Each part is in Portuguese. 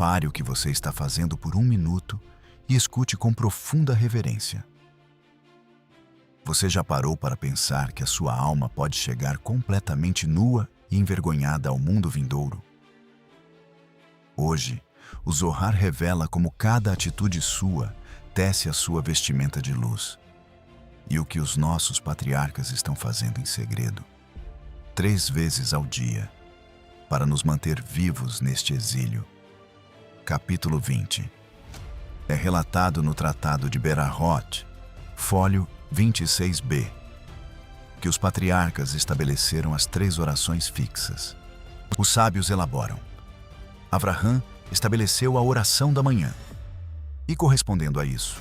Pare o que você está fazendo por um minuto e escute com profunda reverência. Você já parou para pensar que a sua alma pode chegar completamente nua e envergonhada ao mundo vindouro? Hoje, o Zohar revela como cada atitude sua tece a sua vestimenta de luz. E o que os nossos patriarcas estão fazendo em segredo, 3 vezes ao dia, para nos manter vivos neste exílio. Capítulo 20. É relatado no Tratado de Berahot, fólio 26b, que os patriarcas estabeleceram as 3 orações fixas. Os sábios elaboram. Avraham estabeleceu a oração da manhã. E correspondendo a isso,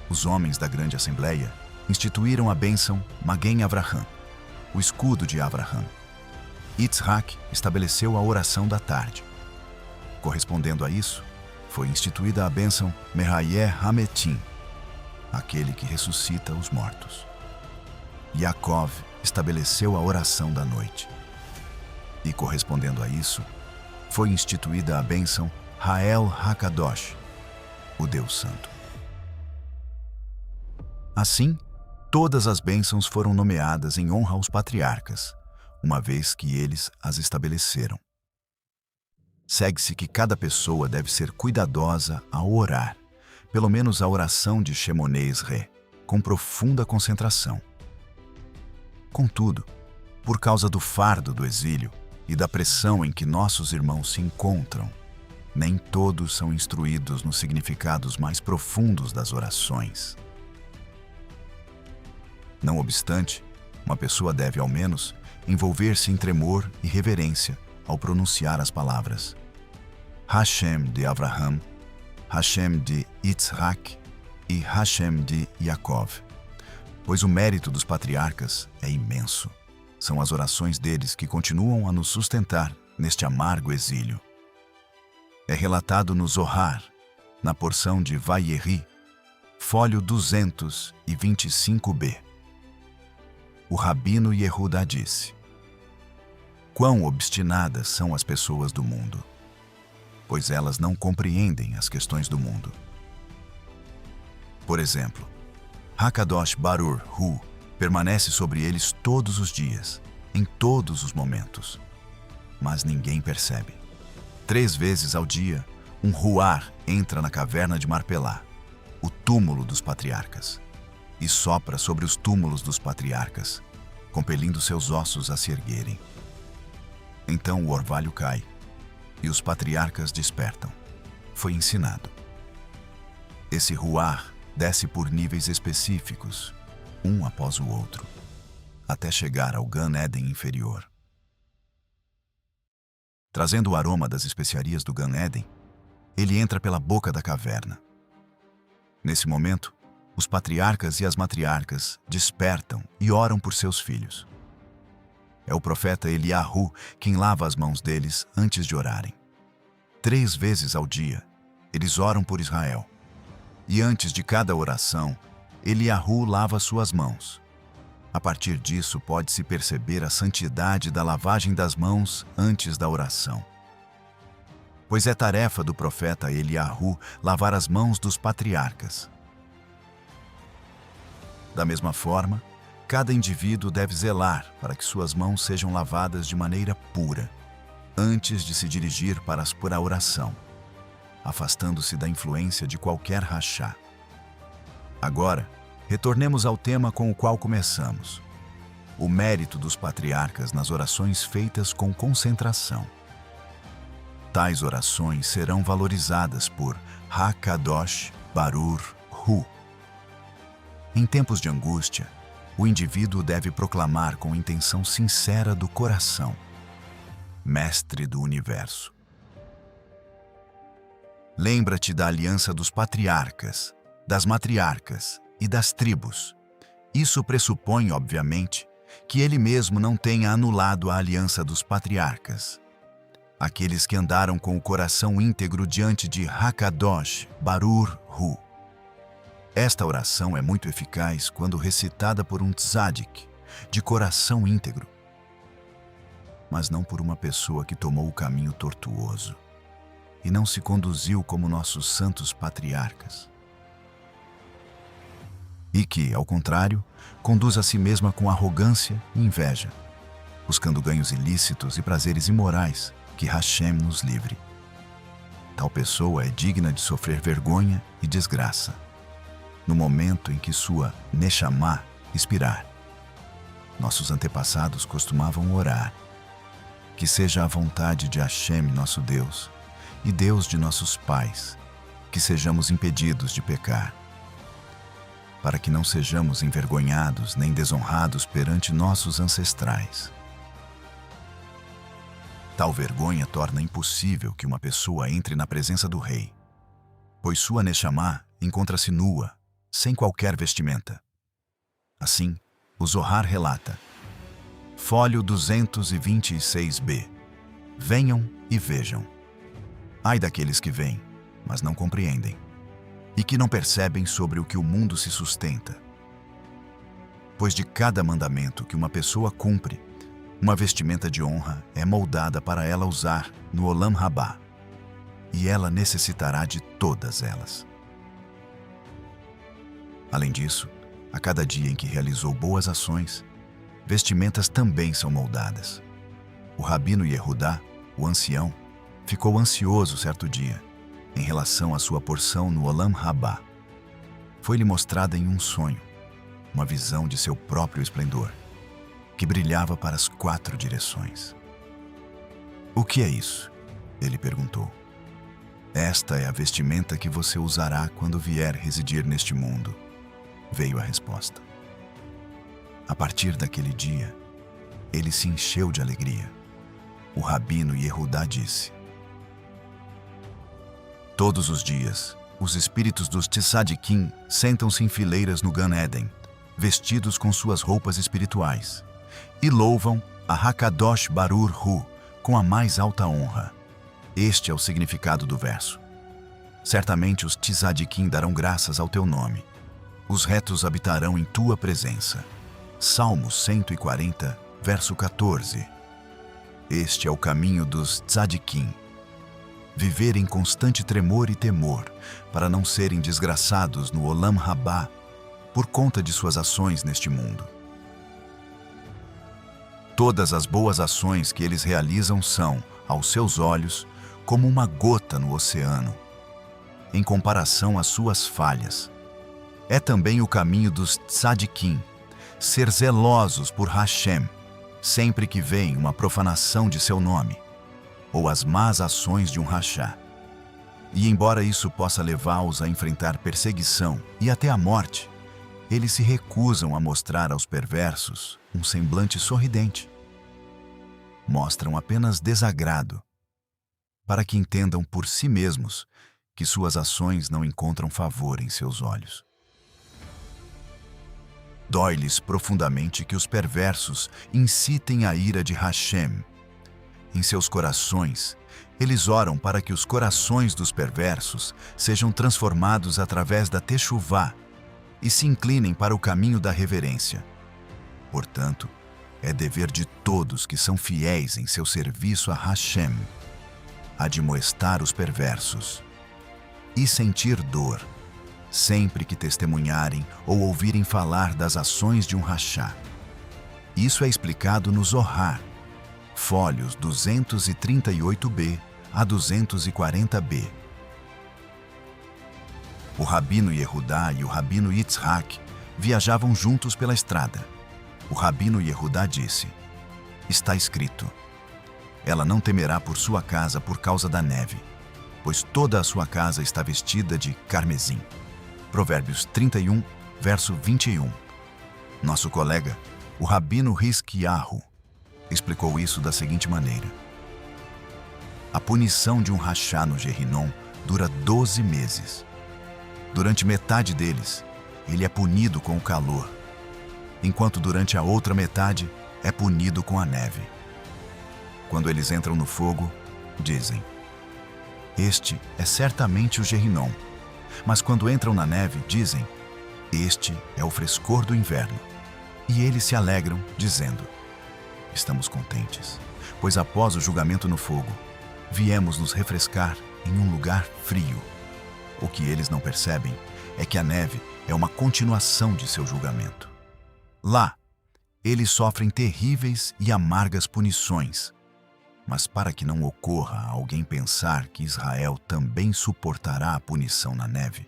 os homens da grande assembleia instituíram a bênção Magen Avraham, o escudo de Avraham. Yitzhak estabeleceu a oração da tarde. Correspondendo a isso, foi instituída a bênção Mehayeh Hametim, aquele que ressuscita os mortos. Yaakov estabeleceu a oração da noite. E correspondendo a isso, foi instituída a bênção Hael Hakadosh, o Deus Santo. Assim, todas as bênçãos foram nomeadas em honra aos patriarcas, uma vez que eles as estabeleceram. Segue-se que cada pessoa deve ser cuidadosa ao orar, pelo menos a oração de Shemoneh Esrei, com profunda concentração. Contudo, por causa do fardo do exílio e da pressão em que nossos irmãos se encontram, nem todos são instruídos nos significados mais profundos das orações. Não obstante, uma pessoa deve, ao menos, envolver-se em tremor e reverência ao pronunciar as palavras Hashem de Avraham, Hashem de Yitzhak e Hashem de Yaakov, pois o mérito dos patriarcas é imenso. São as orações deles que continuam a nos sustentar neste amargo exílio. É relatado no Zohar, na porção de Vayeri, fólio 225b. O rabino Yehudá disse: Quão obstinadas são as pessoas do mundo, pois elas não compreendem as questões do mundo. Por exemplo, Hakadosh Barur Hu permanece sobre eles todos os dias, em todos os momentos, mas ninguém percebe. 3 vezes ao dia, um Ruar entra na caverna de Marpelá, o túmulo dos patriarcas, e sopra sobre os túmulos dos patriarcas, compelindo seus ossos a se erguerem. Então o orvalho cai, e os patriarcas despertam. Foi ensinado. Esse Ruar desce por níveis específicos, um após o outro, até chegar ao Gan Eden inferior. Trazendo o aroma das especiarias do Gan Eden, ele entra pela boca da caverna. Nesse momento, os patriarcas e as matriarcas despertam e oram por seus filhos. É o profeta Eliahu quem lava as mãos deles antes de orarem. 3 vezes ao dia, eles oram por Israel. E antes de cada oração, Eliahu lava suas mãos. A partir disso, pode-se perceber a santidade da lavagem das mãos antes da oração. Pois é tarefa do profeta Eliahu lavar as mãos dos patriarcas. Da mesma forma, cada indivíduo deve zelar para que suas mãos sejam lavadas de maneira pura, antes de se dirigir para a oração, afastando-se da influência de qualquer rachá. Agora, retornemos ao tema com o qual começamos: o mérito dos patriarcas nas orações feitas com concentração. Tais orações serão valorizadas por Hakadosh Barur Hu. Em tempos de angústia, o indivíduo deve proclamar com intenção sincera do coração: Mestre do Universo. Lembra-te da aliança dos patriarcas, das matriarcas e das tribos. Isso pressupõe, obviamente, que ele mesmo não tenha anulado a aliança dos patriarcas. Aqueles que andaram com o coração íntegro diante de Hakadosh Barur Hu. Esta oração é muito eficaz quando recitada por um tzadik, de coração íntegro, mas não por uma pessoa que tomou o caminho tortuoso. e não se conduziu como nossos santos patriarcas. E que, ao contrário, conduz a si mesma com arrogância e inveja, buscando ganhos ilícitos e prazeres imorais, que Hashem nos livre. Tal pessoa é digna de sofrer vergonha e desgraça, no momento em que sua Neshama expirar. Nossos antepassados costumavam orar: que seja a vontade de Hashem, nosso Deus, e Deus de nossos pais, que sejamos impedidos de pecar, para que não sejamos envergonhados nem desonrados perante nossos ancestrais. Tal vergonha torna impossível que uma pessoa entre na presença do rei, pois sua Neshama encontra-se nua, sem qualquer vestimenta. Assim, o Zohar relata: Fólio 226b. Venham e vejam. Ai daqueles que veem, mas não compreendem, e que não percebem sobre o que o mundo se sustenta. Pois de cada mandamento que uma pessoa cumpre, uma vestimenta de honra é moldada para ela usar no Olam Rabá, e ela necessitará de todas elas. Além disso, a cada dia em que realizou boas ações, vestimentas também são moldadas. O Rabino Yehudá, o ancião, ficou ansioso certo dia em relação à sua porção no Olam Rabá. Foi-lhe mostrada em um sonho uma visão de seu próprio esplendor, que brilhava para as 4 direções. O que é isso? Ele perguntou. Esta é a vestimenta que você usará quando vier residir neste mundo, veio a resposta. A partir daquele dia, ele se encheu de alegria. O Rabino Yehudá disse: todos os dias, os espíritos dos Tzadikim sentam-se em fileiras no Gan Eden, vestidos com suas roupas espirituais, e louvam a Hakadosh Barur Hu com a mais alta honra. Este é o significado do verso. Certamente os Tzadikim darão graças ao teu nome. Os retos habitarão em tua presença. Salmo 140, verso 14. Este é o caminho dos Tzadikim. Viver em constante tremor e temor, para não serem desgraçados no Olam Rabá, por conta de suas ações neste mundo. Todas as boas ações que eles realizam são, aos seus olhos, como uma gota no oceano, em comparação às suas falhas. É também o caminho dos Tzadikim, ser zelosos por Hashem, sempre que veem uma profanação de seu nome, ou as más ações de um rachá. E embora isso possa levá-los a enfrentar perseguição e até a morte, eles se recusam a mostrar aos perversos um semblante sorridente. Mostram apenas desagrado, para que entendam por si mesmos que suas ações não encontram favor em seus olhos. Dói-lhes profundamente que os perversos incitem a ira de Hashem. Em seus corações, eles oram para que os corações dos perversos sejam transformados através da Teshuvá e se inclinem para o caminho da reverência. Portanto, é dever de todos que são fiéis em seu serviço a Hashem admoestar os perversos e sentir dor sempre que testemunharem ou ouvirem falar das ações de um rachá. Isso é explicado no Zohar, fólios 238b a 240b. O Rabino Yehudá e o Rabino Yitzhak viajavam juntos pela estrada. O Rabino Yehudá disse: está escrito: ela não temerá por sua casa por causa da neve, pois toda a sua casa está vestida de carmesim. Provérbios 31, verso 21. Nosso colega, o Rabino Hizkiyahu, explicou isso da seguinte maneira: a punição de um rachá no Gehinom dura 12 meses. Durante metade deles, ele é punido com o calor, enquanto durante a outra metade é punido com a neve. Quando eles entram no fogo, dizem: este é certamente o Gehinom. Mas quando entram na neve, dizem: este é o frescor do inverno. E eles se alegram, dizendo: estamos contentes, pois após o julgamento no fogo, viemos nos refrescar em um lugar frio. O que eles não percebem é que a neve é uma continuação de seu julgamento. Lá, eles sofrem terríveis e amargas punições. Mas para que não ocorra alguém pensar que Israel também suportará a punição na neve,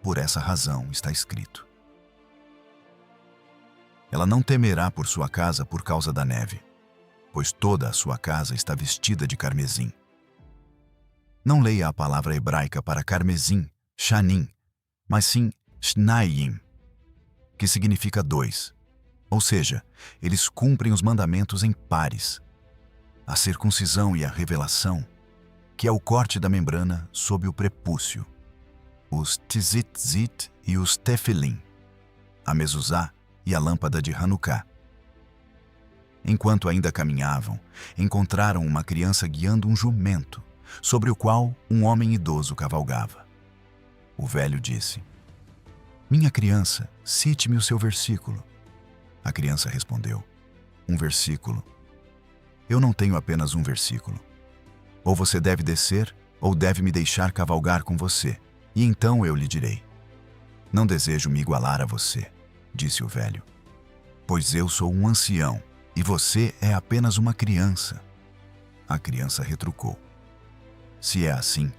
por essa razão está escrito: ela não temerá por sua casa por causa da neve, pois toda a sua casa está vestida de carmesim. Não leia a palavra hebraica para carmesim, shanim, mas sim shnayim, que significa dois. Ou seja, eles cumprem os mandamentos em pares. A circuncisão e a revelação, que é o corte da membrana sob o prepúcio, os tzitzit e os tefilim, a mezuzá e a lâmpada de Hanukkah. Enquanto ainda caminhavam, encontraram uma criança guiando um jumento, sobre o qual um homem idoso cavalgava. O velho disse: "Minha criança, cite-me o seu versículo." A criança respondeu: "Um versículo? Eu não tenho apenas um versículo. Ou você deve descer, ou deve me deixar cavalgar com você, e então eu lhe direi." "Não desejo me igualar a você," disse o velho, "pois eu sou um ancião, e você é apenas uma criança." A criança retrucou: "Se é assim,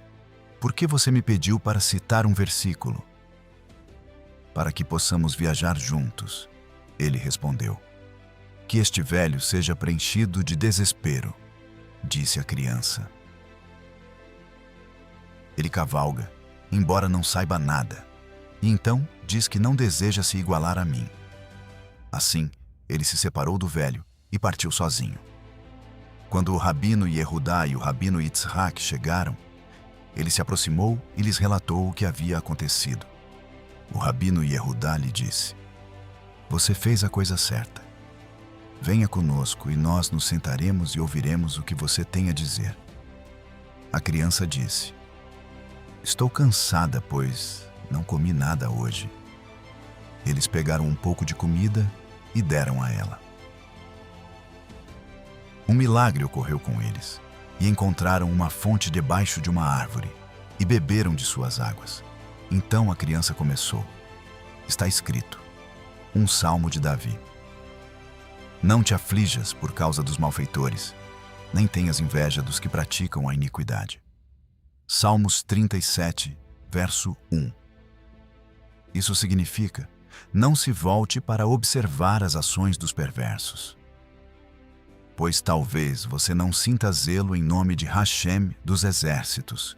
por que você me pediu para citar um versículo?" "Para que possamos viajar juntos," ele respondeu. "Que este velho seja preenchido de desespero," disse a criança. "Ele cavalga, embora não saiba nada, e então diz que não deseja se igualar a mim." Assim, ele se separou do velho e partiu sozinho. Quando o rabino Yehudá e o rabino Yitzhak chegaram, ele se aproximou e lhes relatou o que havia acontecido. O rabino Yehudá lhe disse: "Você fez a coisa certa. Venha conosco e nós nos sentaremos e ouviremos o que você tem a dizer." A criança disse: "Estou cansada, pois não comi nada hoje." Eles pegaram um pouco de comida e deram a ela. Um milagre ocorreu com eles, e encontraram uma fonte debaixo de uma árvore, e beberam de suas águas. Então a criança começou: "Está escrito, um salmo de Davi. Não te aflijas por causa dos malfeitores, nem tenhas inveja dos que praticam a iniquidade." Salmos 37, verso 1. Isso significa: não se volte para observar as ações dos perversos, pois talvez você não sinta zelo em nome de Hashem dos exércitos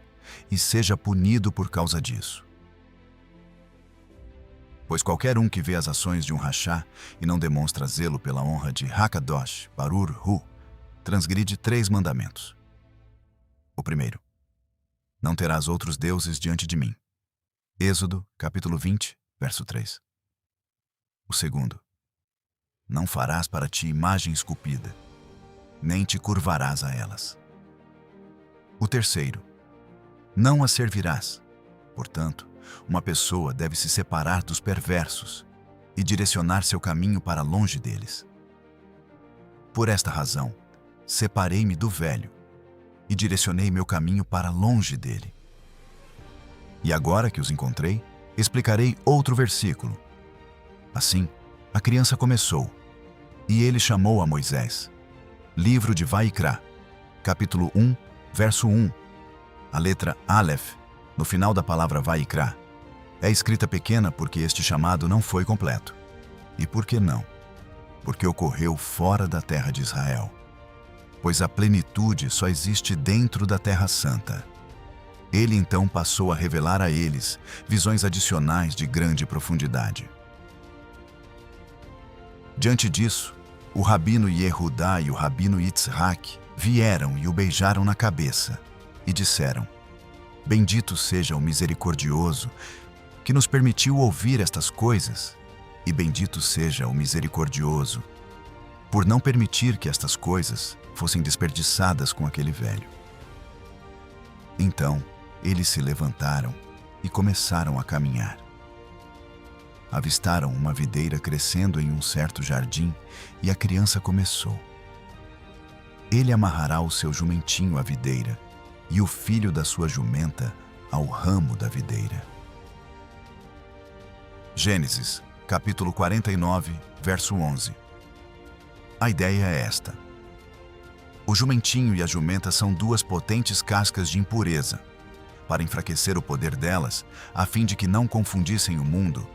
e seja punido por causa disso. Pois qualquer um que vê as ações de um rachá e não demonstra zelo pela honra de Hakadosh Barur Hu, transgride 3 mandamentos. O primeiro: não terás outros deuses diante de mim. Êxodo, capítulo 20, verso 3. O segundo: não farás para ti imagem esculpida, nem te curvarás a elas. O terceiro: não as servirás. Portanto, uma pessoa deve se separar dos perversos e direcionar seu caminho para longe deles. Por esta razão, separei-me do velho e direcionei meu caminho para longe dele. E agora que os encontrei, explicarei outro versículo. Assim, a criança começou, e ele chamou a Moisés. Livro de Vaikra, capítulo 1, verso 1. A letra Aleph, no final da palavra Vaikra, é escrita pequena porque este chamado não foi completo. E por que não? Porque ocorreu fora da terra de Israel. Pois a plenitude só existe dentro da Terra Santa. Ele então passou a revelar a eles visões adicionais de grande profundidade. Diante disso, o rabino Yehudá e o rabino Yitzhak vieram e o beijaram na cabeça e disseram: bendito seja o misericordioso que nos permitiu ouvir estas coisas, e bendito seja o misericordioso por não permitir que estas coisas fossem desperdiçadas com aquele velho. Então, eles se levantaram e começaram a caminhar. Avistaram uma videira crescendo em um certo jardim e a criança começou: ele amarrará o seu jumentinho à videira e o filho da sua jumenta ao ramo da videira. Gênesis, capítulo 49, verso 11. A ideia é esta. O jumentinho e a jumenta são duas potentes cascas de impureza. Para enfraquecer o poder delas, a fim de que não confundissem o mundo,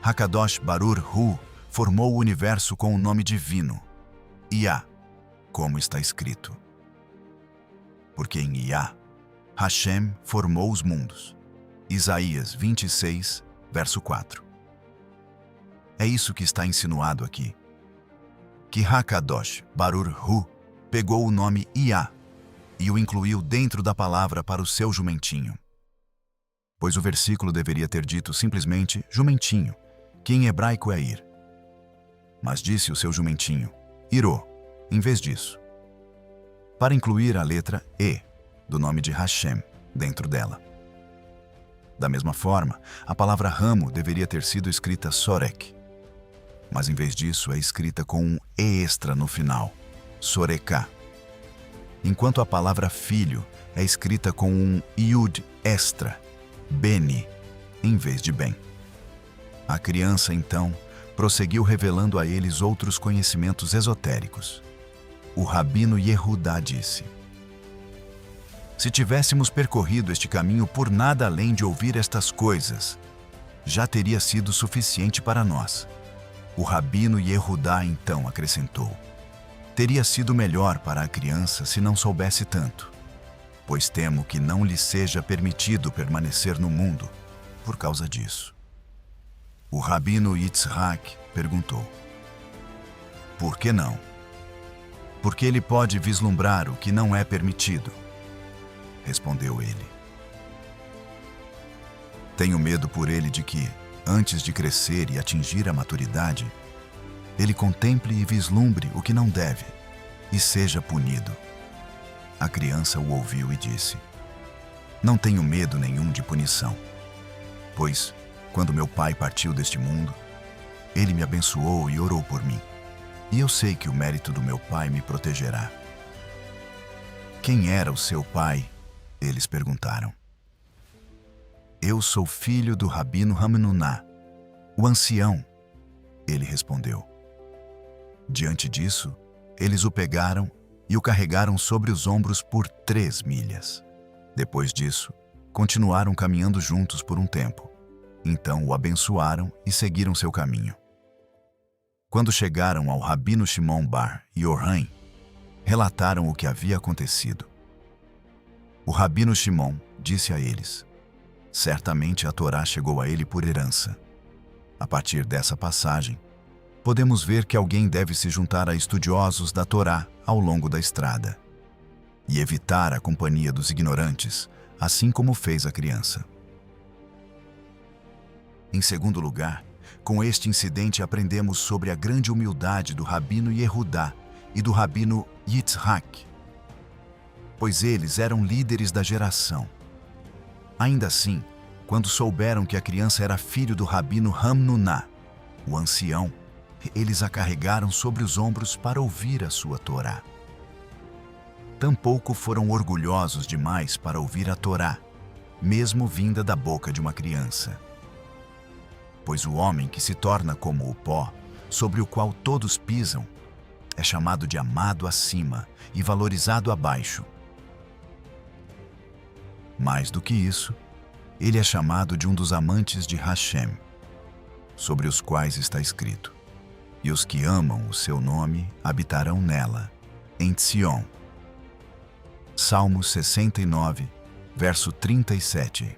Hakadosh Baruch Hu formou o universo com o nome divino, Iá, como está escrito. Porque em Iá, Hashem formou os mundos. Isaías 26, verso 4. É isso que está insinuado aqui. Que Hakadosh Baruch Hu pegou o nome Iá e o incluiu dentro da palavra para o seu jumentinho. Pois o versículo deveria ter dito simplesmente jumentinho, que em hebraico é ir. Mas disse o seu jumentinho, Irô, em vez disso, para incluir a letra E do nome de Hashem dentro dela. Da mesma forma, a palavra ramo deveria ter sido escrita Sorek, mas em vez disso é escrita com um E extra no final, Soreká. Enquanto a palavra filho é escrita com um Yud extra, Beni, em vez de Ben. A criança, então, prosseguiu revelando a eles outros conhecimentos esotéricos. O rabino Yehudá disse: se tivéssemos percorrido este caminho por nada além de ouvir estas coisas, já teria sido suficiente para nós. O rabino Yehudá então acrescentou: teria sido melhor para a criança se não soubesse tanto, pois temo que não lhe seja permitido permanecer no mundo por causa disso. O rabino Yitzhak perguntou: por que não? Porque ele pode vislumbrar o que não é permitido, respondeu ele. Tenho medo por ele de que, antes de crescer e atingir a maturidade, ele contemple e vislumbre o que não deve e seja punido. A criança o ouviu e disse: não tenho medo nenhum de punição, pois, quando meu pai partiu deste mundo, ele me abençoou e orou por mim, e eu sei que o mérito do meu pai me protegerá. Quem era o seu pai? Eles perguntaram. Eu sou filho do rabino Hamnuná, o ancião, ele respondeu. Diante disso, eles o pegaram e o carregaram sobre os ombros por 3 milhas. Depois disso, continuaram caminhando juntos por um tempo. Então o abençoaram e seguiram seu caminho. Quando chegaram ao rabino Shimon bar Yochai, relataram o que havia acontecido. O rabino Shimon disse a eles: certamente a Torá chegou a ele por herança. A partir dessa passagem, podemos ver que alguém deve se juntar a estudiosos da Torá ao longo da estrada e evitar a companhia dos ignorantes, assim como fez a criança. Em segundo lugar, com este incidente aprendemos sobre a grande humildade do rabino Yehudá e do rabino Yitzhak, pois eles eram líderes da geração. Ainda assim, quando souberam que a criança era filho do rabino Hamnuná, o ancião, eles a carregaram sobre os ombros para ouvir a sua Torá. Tampouco foram orgulhosos demais para ouvir a Torá, mesmo vinda da boca de uma criança. Pois o homem que se torna como o pó, sobre o qual todos pisam, é chamado de amado acima e valorizado abaixo. Mais do que isso, ele é chamado de um dos amantes de Hashem, sobre os quais está escrito: e os que amam o seu nome habitarão nela, em Sion. Salmo 69, verso 37.